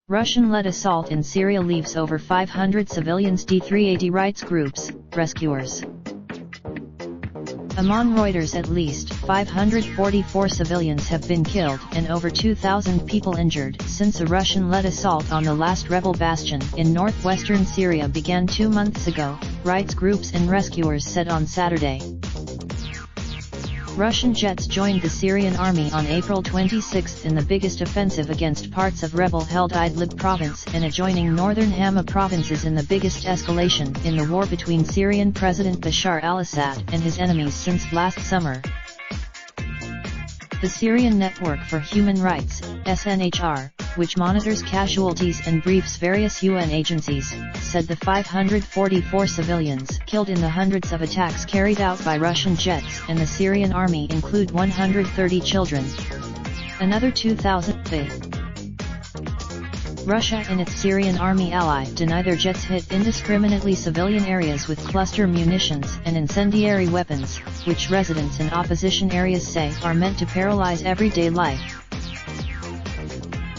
Russian-led assault in Syria leaves over 500 civilians. D3ad rights groups, rescuers. Among Reuters, at least 544 civilians have been killed and over 2,000 people injured since a Russian-led assault on the last rebel bastion in northwestern Syria began 2 months ago, rights groups and rescuers said on Saturday. Russian jets joined the Syrian army on April 26 in the biggest offensive against parts of rebel-held Idlib province and adjoining northern Hama provinces in the biggest escalation in the war between Syrian President Bashar al-Assad and his enemies since last summer. The Syrian Network for Human Rights, SNHR, which monitors casualties and briefs various UN agencies, said the 544 civilians killed in the hundreds of attacks carried out by Russian jets and the Syrian army include 130 children. Another 2,000 Russia and its Syrian army ally deny their jets hit indiscriminately civilian areas with cluster munitions and incendiary weapons, which residents in opposition areas say are meant to paralyze everyday life.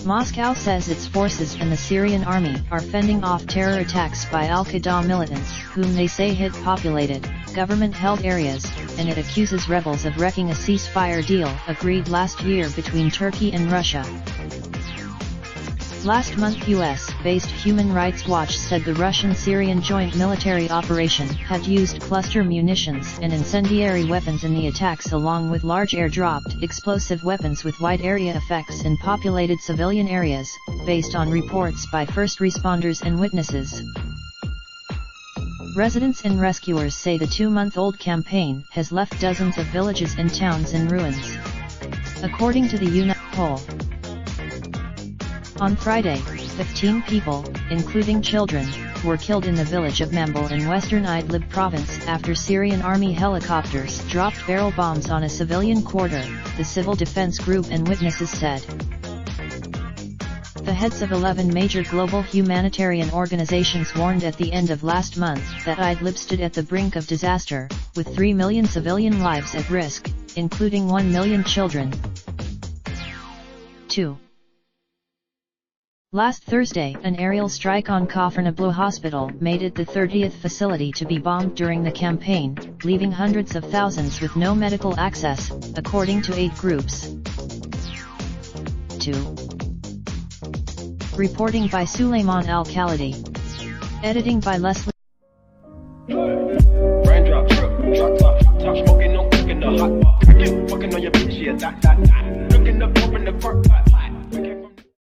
Moscow says its forces and the Syrian army are fending off terror attacks by al-Qaeda militants, whom they say hit populated, government-held areas, and it accuses rebels of wrecking a ceasefire deal agreed last year between Turkey and Russia. Last month US-based Human Rights Watch said the Russian-Syrian joint military operation had used cluster munitions and incendiary weapons in the attacks along with large air-dropped explosive weapons with wide area effects in populated civilian areas, based on reports by first responders and witnesses. Residents and rescuers say the 2-month-old campaign has left dozens of villages and towns in ruins. According to the UN poll, on Friday, 15 people, including children, were killed in the village of Manbel in western Idlib province after Syrian army helicopters dropped barrel bombs on a civilian quarter, the civil defense group and witnesses said. The heads of 11 major global humanitarian organizations warned at the end of last month that Idlib stood at the brink of disaster, with 3 million civilian lives at risk, including 1 million children. 2. Last Thursday, an aerial strike on Kafrnablu Hospital made it the 30th facility to be bombed during the campaign, leaving hundreds of thousands with no medical access, according to aid groups. 2. Reporting by Suleiman Al-Khalidi. Editing by Leslie. Raindrop, truck top, smoking, no cooking the hot pot. Fucking on your bitch, yeah, that. Looking up, open the park pot.